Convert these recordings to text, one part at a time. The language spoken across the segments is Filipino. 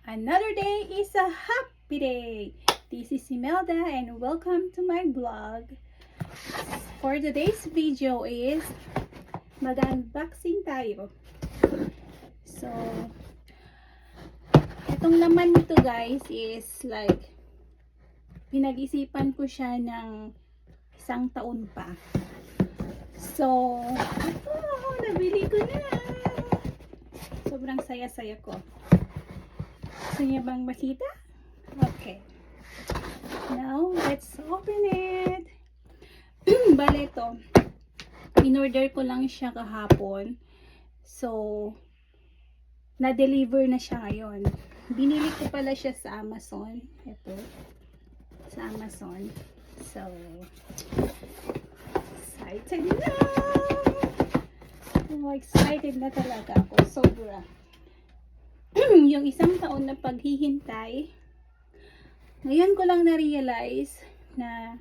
Another day is a happy day. This is Imelda and welcome to my vlog. For today's video is mag-unboxing tayo. So, itong laman nito guys is like pinag-isipan ko siya ng isang taon pa. So, nabili ko na. Sobrang saya-saya ko. Gusto niya bang makita? Okay. Now, let's open it. Bale ito. In-order ko lang siya kahapon. So, na-deliver na siya ngayon. Binili ko pala siya sa Amazon. Ito. Sa Amazon. So, excited na! Oh, excited na talaga ako. Sobra. Yung isang taon na paghihintay, ngayon ko lang na-realize na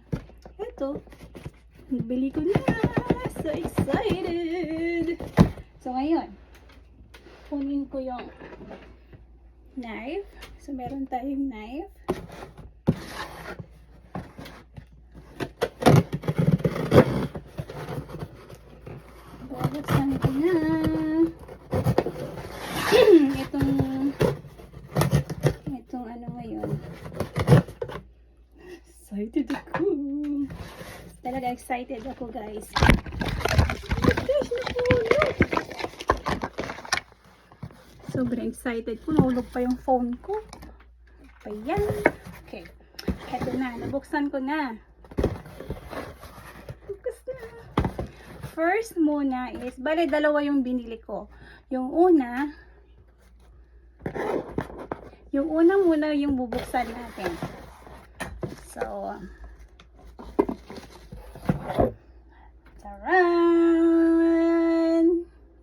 eto, nabili ko na. So excited! So ngayon, kunin ko yung knife. So meron tayong knife. Buksan ko na. Itong ano ngayon. Excited ako. Talaga excited ako guys. Gosh, nahulog. Sobrang excited ko. Nahulog pa yung phone ko. Pa yan. Okay. Eto na. Nabuksan ko na. Bukas na. First muna is, bale dalawa yung binili ko. Yung una muna yung bubuksan natin. So, taran!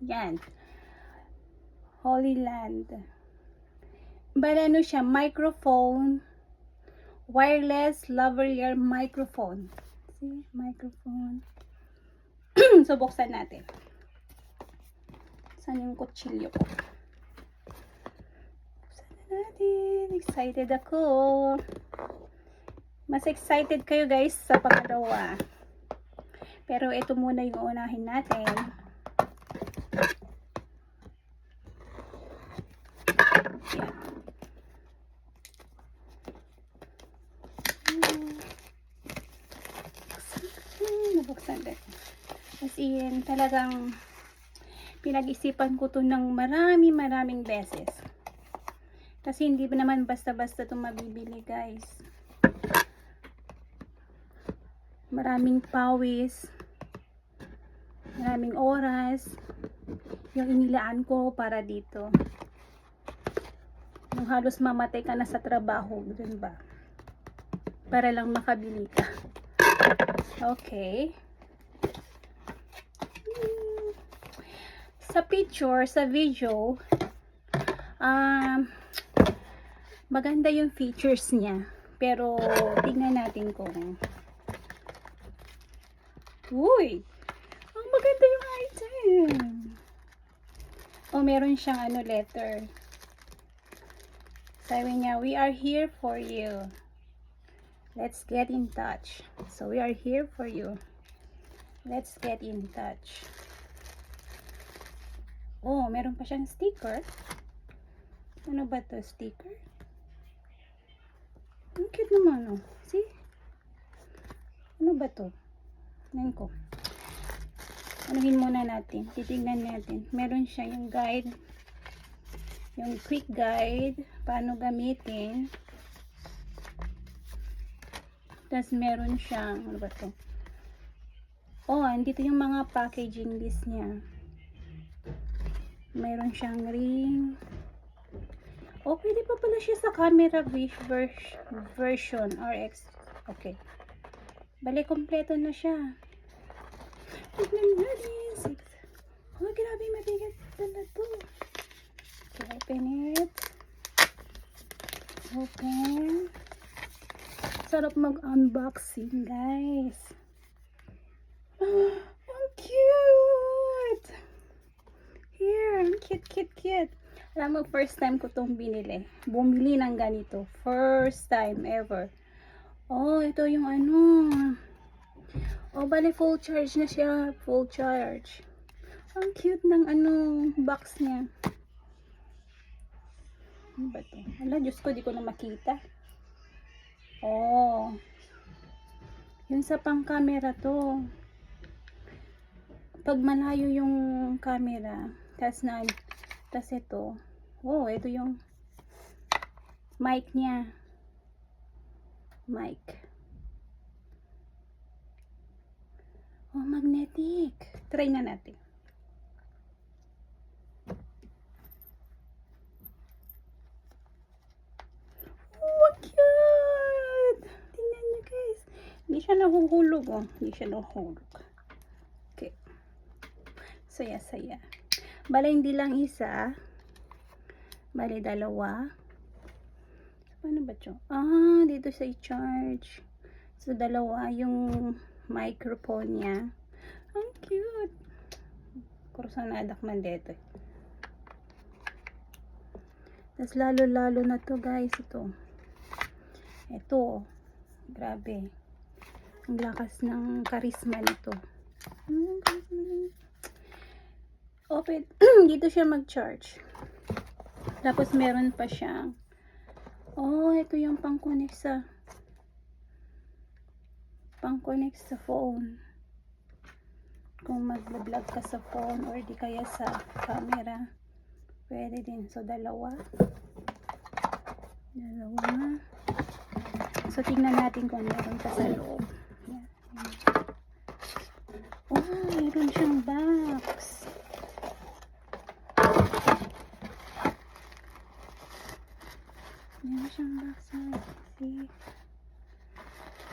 Yan. Holy Land. Bale ano siya, microphone, wireless lavalier microphone. See, microphone. So, buksan natin. Saan yung kutsilyo ko? Buksan na natin. Excited ako. Mas excited kayo guys sa pangalawa. Pero ito muna yung unahin natin. Nabuksan din. As in, talagang pinag-isipan ko to ng maraming beses. Kasi hindi ba naman basta-basta itong mabibili guys. Maraming pawis, maraming oras yung inilaan ko para dito. Yung halos mamatay ka na sa trabaho, dun ba? Para lang makabili ka. Okay. Sa picture, sa video, maganda yung features niya. Pero, tingnan natin kung uy! Ang maganda yung item! Oh, meron siyang letter. Sabi niya, we are here for you. Let's get in touch. So, we are here for you. Let's get in touch. Oh, meron pa siyang sticker. Ano ba to? Sticker? Ang cute naman, oh. See? Ano ba to? Tingnan ko. Anuhin muna natin. Titignan natin. Meron siya yung guide. Yung quick guide. Paano gamitin. Tapos meron siyang, ano ba to? Oh, andito yung mga packaging list niya. Meron siyang ring. Oh, pwede pa pala siya sa camera version RX. Okay. Bale, kompleto na siya. Tignan natin. Oh, grabe, mabigat pala to. Okay, open it. Open. Sarap mag-unboxing, guys. Ang cute! Here, cute. Alam mo, first time ko tong binili. Bumili ng ganito. First time ever. Oh, ito yung ano. Oh, bali full charge na siya. Full charge. Ang cute ng ano, box niya. Ano ba to? Ala, Diyos ko, di ko na makita. Oh. Yun sa pang camera to. Pag malayo yung camera, tas ito. Oh, ito yung mic niya. Mic. Oh, magnetic. Try na natin. Oh, cute! Tingnan niyo, guys. Hindi siya nahuhulog, oh. Hindi siya nahuhulog. Okay. Saya-saya. Bale, hindi lang isa. Bale, dalawa. Paano ba ito? Ah, dito sa i-charge. So, dalawa yung microphone niya. Ang cute. Kurusanadak man dito. Tapos, lalo-lalo na to, guys. Ito. Grabe. Ang lakas ng karisma nito. Open. Dito siya mag-charge. Tapos meron pa siyang ito yung pang-connect sa phone. Kung mag-vlog ka sa phone or di kaya sa camera, pwede din. So, dalawa. So, tingnan natin kung meron pa sa loob. Yan. Oh, meron siyang box. Meron siyang box. See?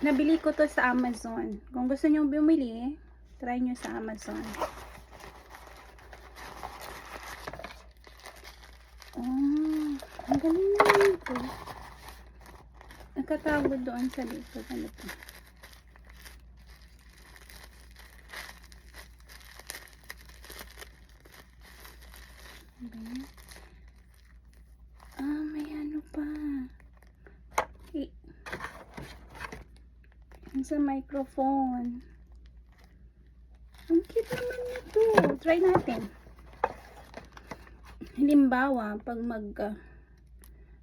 Nabili ko to sa Amazon. Kung gusto nyo bumili, try nyo sa Amazon. Oh, ang galing naman ito. Nakatago doon sa dito. Ganito. Okay. Ah, may ano pa. Okay. Sa microphone. Ang cute naman nito. Try natin. Halimbawa, pag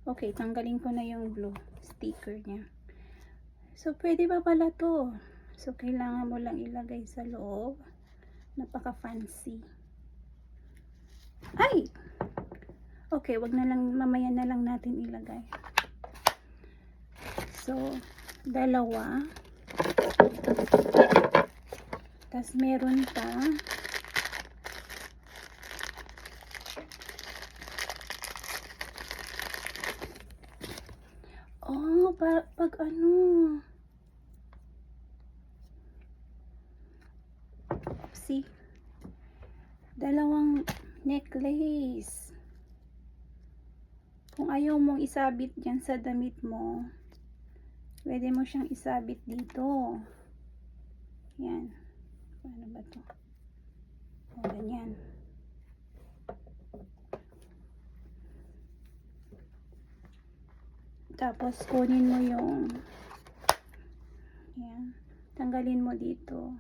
okay, tanggalin ko na yung blue sticker niya. So, pwede ba pala to? So, kailangan mo lang ilagay sa loob. Napaka-fancy. Ay! Okay, wag na lang, mamaya na lang natin ilagay. So, dalawa. Tapos, meron pa. Oh, pag ano. See? Dalawang necklace. Kung ayaw mong isabit dyan sa damit mo, pwede mo siyang isabit dito. Yan. Paano ba to? O, ganyan. Tapos, kunin mo yung yan. Tanggalin mo dito.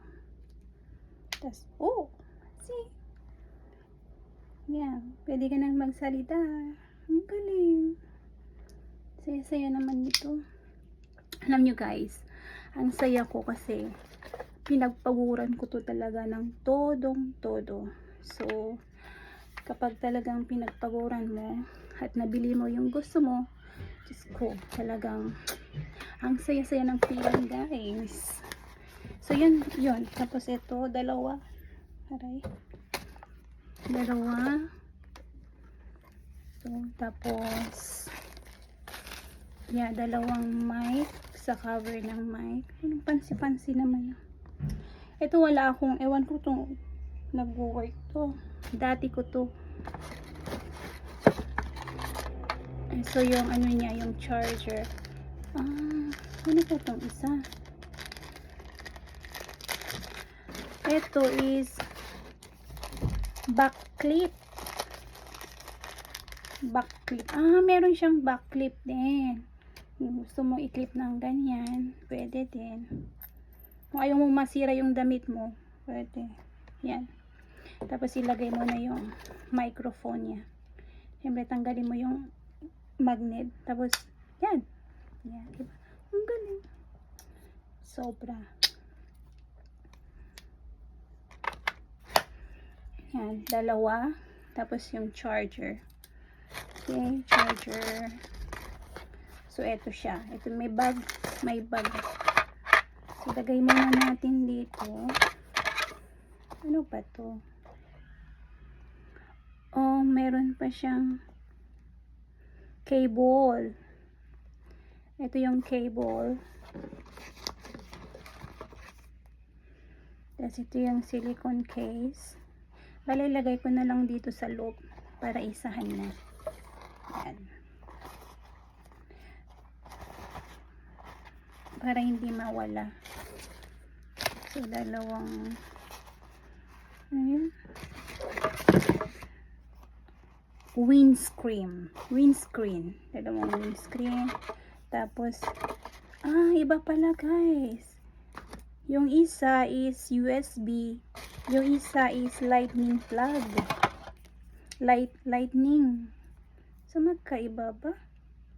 Tapos, oh! See? Yan. Pwede ka nang magsalita. Ang galing. Saya-saya naman dito. Alam nyo guys, ang saya ko kasi pinagpaguran ko to talaga ng todong-todo. So, kapag talagang pinagpaguran mo at nabili mo yung gusto mo, Diyos ko, talagang ang saya-saya ng feeling guys. So, yun. Tapos ito, dalawa. Aray. Dalawa. So, tapos dalawang mic sa cover ng mic. Anong pansi-pansi naman yun. Ito wala akong, ewan ko itong nag-work to. Dati ko to. So, yung ano niya, yung charger. Ano po itong isa? Ito is back clip. back clip. Ah, meron siyang back clip din. Kung gusto mo i-clip ng ganyan, pwede din. Kung ayaw mo masira yung damit mo, pwede. Yan. Tapos ilagay mo na yung microphone niya. Siyempre, tanggalin mo yung magnet. Tapos, yan. Yan. Diba? Ang galing. Sobra. Yan. Dalawa. Tapos yung charger. Okay, charger. So, eto siya. Ito may bag. May bag. So, lagay muna natin dito. Ano ba to? Oh, meron pa siyang cable. Ito yung cable. Tapos ito yung silicone case. Bale, lagay ko na lang dito sa loob para isahan na. Yan. Para hindi mawala. So, dalawang windscreen. Dalawang windscreen. Tapos, iba pala guys. Yung isa is USB. Yung isa is lightning plug. Lightning. So, magkaiba ba?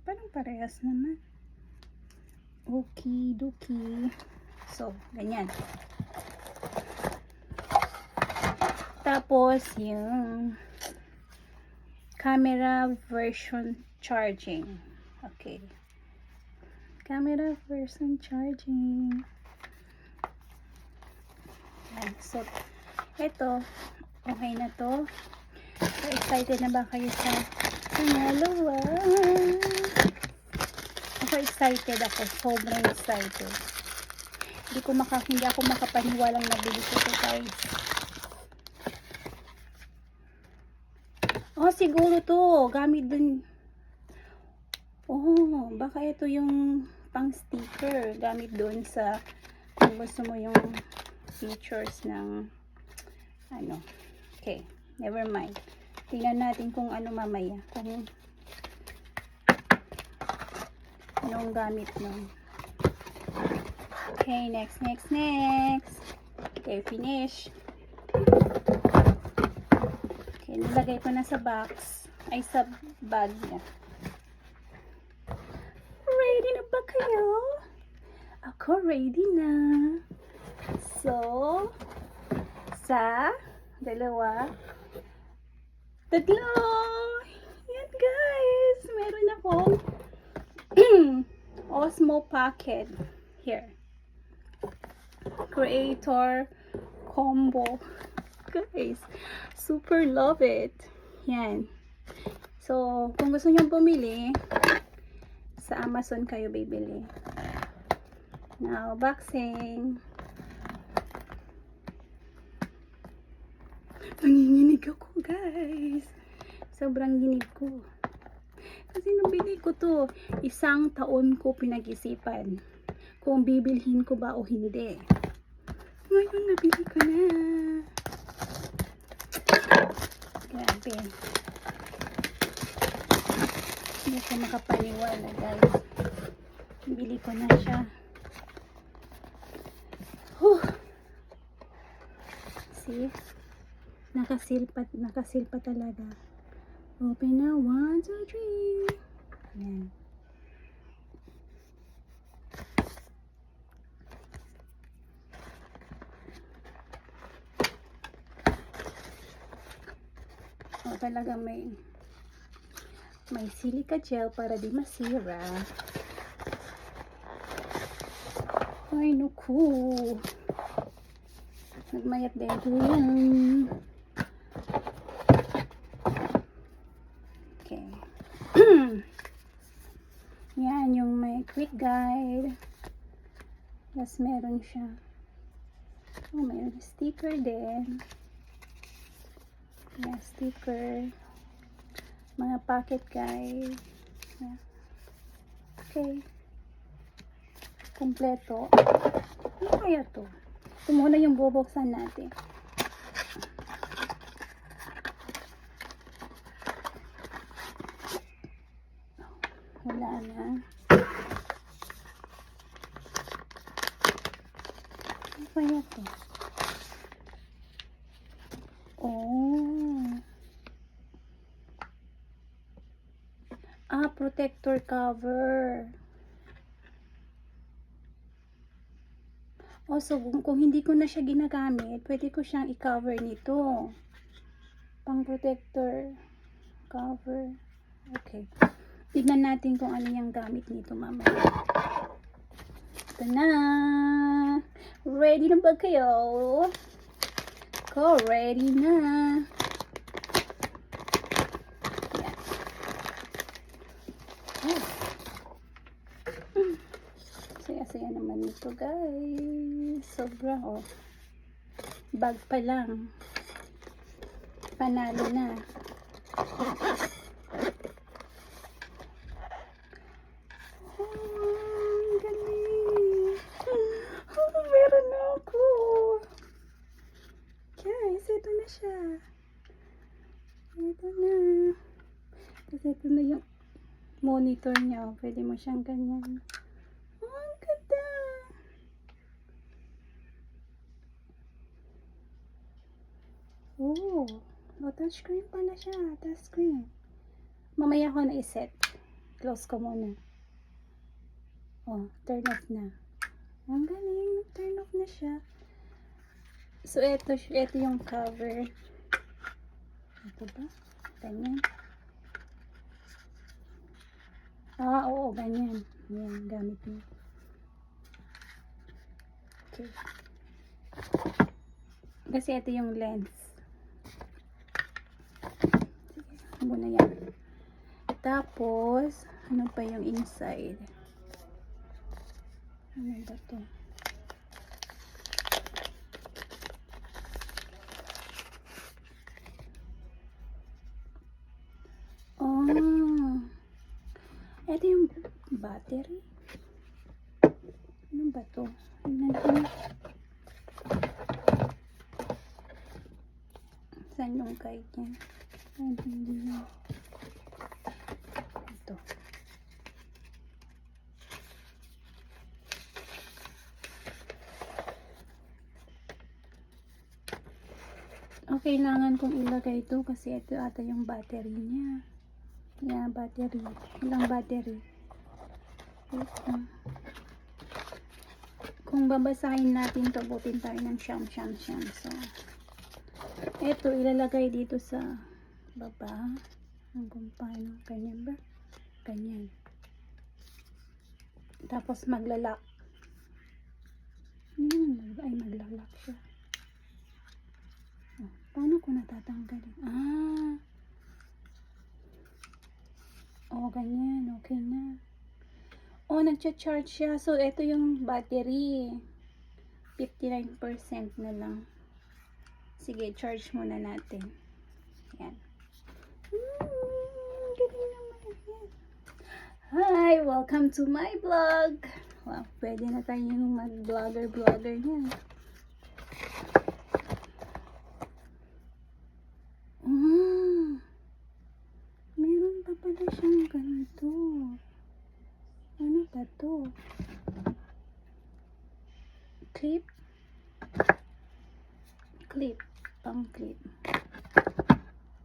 Parang parehas naman. Okay, dokie. So, ganyan. Tapos, yung camera version charging. Okay. Camera version charging. Yan. So, eto. Okay na to. So, excited na ba kayo sa pangalawa? Ako excited ako. Sobrang excited. Hindi ako makapaniwalang nabili ko ito guys. Oh, siguro to. Gamit dun. Oh, baka ito yung pang sticker. Gamit dun sa kung gusto mo yung features ng ano. Okay. Never mind. Tingnan natin kung ano mamaya. Kung anong gamit nun. Okay, next. Okay, finish. Okay, nilagay ko na sa box. Ay, sa bag niya. Ready na ba kayo? Ako ready na. So, dalawa, tatlo. Yan guys. Meron akong Osmo Pocket. Here. Creator combo. Guys, super love it. Yan. So, kung gusto nyo bumili, sa Amazon kayo bibili. Now, boxing. Nanginginig ako, guys. Sobrang ginig ko. Kasi nabili ko to. 1 taon ko pinag-isipan kung bibilhin ko ba o hindi. Ngayon, nabili ko na. Grabe. Hindi ko makapaniwala, guys. Bili ko na siya. See? Nakasil pa talaga. Open na. 1, 2, 3. Ayan. O, talaga may silica gel para di masira. Ay, naku. Nagmayat din ito yan. Okay. Yan, yung may quick guide. Yes, meron siya. Oh, mayroon sticker din. Yeah, sticker. Mga pocket guide. Yeah. Okay. Kompleto. Ano kaya to? Ito muna yung bubuksan natin. Wala na. Ano kaya to? Oh. Protector cover. So kung hindi ko na siya ginagamit, pwede ko siyang i-cover nito. Pang protector cover. Okay. Tignan natin kung ano yung gamit nito mamaya. Ito na. Ready na ba kayo? Go, ready na. Saya-saya naman ito, guys. Sobra, oh. Bag pa lang. Panalo na. Galing. Meron na ako. Guys, ito na siya. Ito na. Kasi ito na yung monitor niya. Pwede mo siyang ganyan. Ang ganda. Oh, touchscreen pala siya. Touchscreen. Mamaya ko na iset. Close ko muna. Turn off na. Ang galing. Turn off na siya. So, ito yung cover. Ito ba? Ganyan. Oo, ganyan. Yan, gamit mo. Okay. Kasi ito yung lens. Sige, muna yan. Tapos, ano pa yung inside? Ano ba to? Ito yung battery. Ano ba to? Saan yung guide niya? Hindi na. Ito. Kailangan kong ilagay ito kasi ito ata yung battery niya. Yeah, battery. Ilang battery? Ito. Kung babasahin natin to, butin tayo ng siyam. So, ito ilalagay dito sa baba. Hanggang paano? Ganyan ba? Ganyan. Tapos maglalak. Ay, maglalak siya. Paano ko natatanggalin? Ganyan. Okay na. Nagcha-charge siya. So, ito yung battery. 59% na lang. Sige, charge muna natin. Yan. Galing naman. Hi! Welcome to my vlog. Wow, pwede na tayo yung mag-vlogger niya. Meron pa pala siyang ganito. Ano ba to? Clip. Pang clip.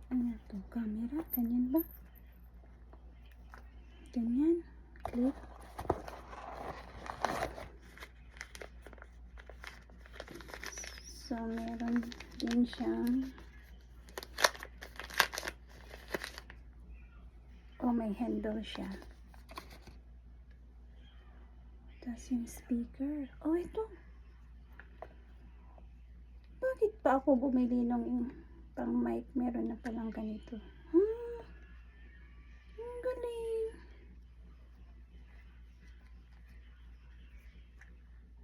Ano to? Camera? Ganyan ba? Ganyan. Clip. So, meron din siyang may handle siya. Tapos yung speaker. Ito. Bakit pa ako bumili ng pang mic? Meron na palang ganito. Ang galing.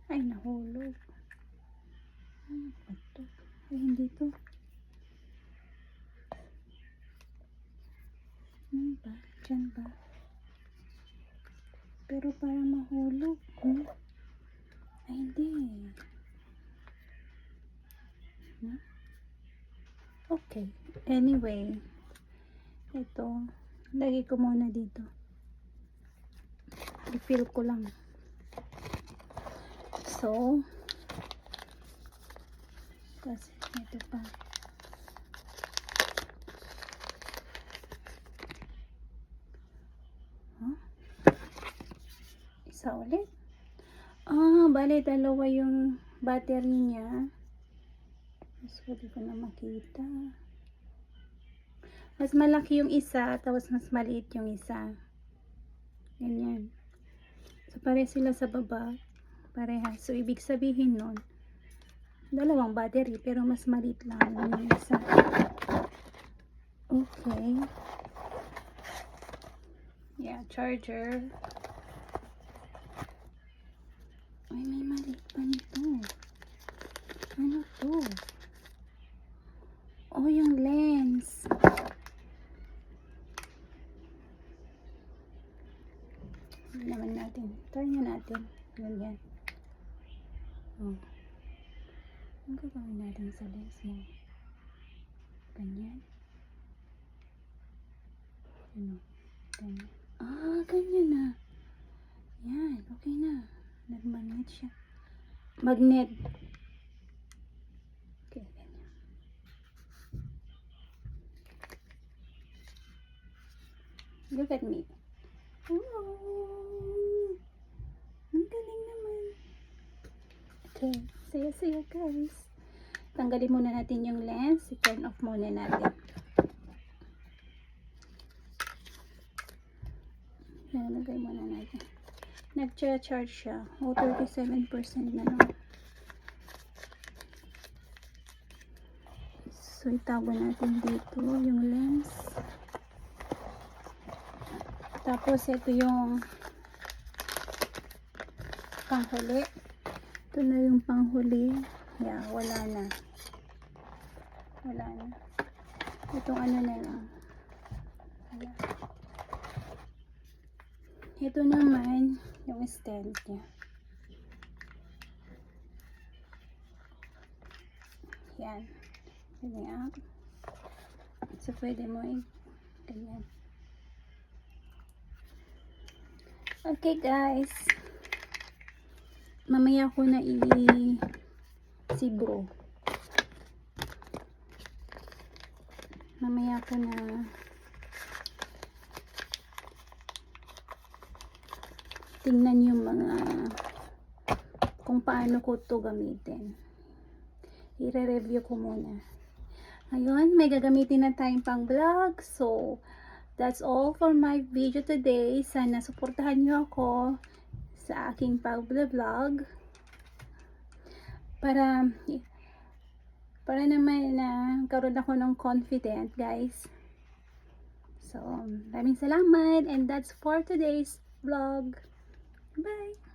Ay, nahulog. Ano ba ito? Ay, hindi to. Ano ba? Diyan ba? Pero parang mahulog. Ay, hindi. Okay. Anyway. Ito. Lagay ko muna dito. refill ko lang. So, tapos ito pa. Huh? Isa ulit. Bale, dalawa yung battery niya. Mas hindi ko na makita. Mas malaki yung isa, tapos mas maliit yung isa. Ganyan. So, pare sila sa baba. Parehas. So, ibig sabihin nun, dalawang battery, pero mas maliit lang yung isa. Okay. Yeah, charger. Ay, may maliit pa nito. Ano to? Oh, yung lens. Ano naman natin? Try nga natin. Ganyan. Oh. Ang gagawin natin sa lens mo? Ganyan. Ano? Ganyan. Ganyan na. Yan. Okay na. Nag-magnet siya. Magnet. Okay, ganyan. Look at me. Oh, ang galing naman. Okay, saya guys. Tanggalin muna natin yung lens. I-turn off muna natin. Nalagay muna natin. Nag-charge siya. 37% na lang. So, itago natin dito yung lens. Tapos, ito yung panghuli. Ito na yung panghuli. Yeah, wala na. Wala na. Itong ano na lang. Ayan. Ito naman, yung stand niya. Yan. Ganyan. So, pwede mo ganyan. Okay, guys. Mamaya ko na siguro. Mamaya ko na tingnan yung mga kung paano ko to gamitin. I-review ko muna. Ayun, may gagamitin na tayong pang vlog. So, that's all for my video today. Sana suportahan nyo ako sa aking pag-vlog para naman karoon ako ng confident, guys. So, maraming salamat, and that's for today's vlog. Bye!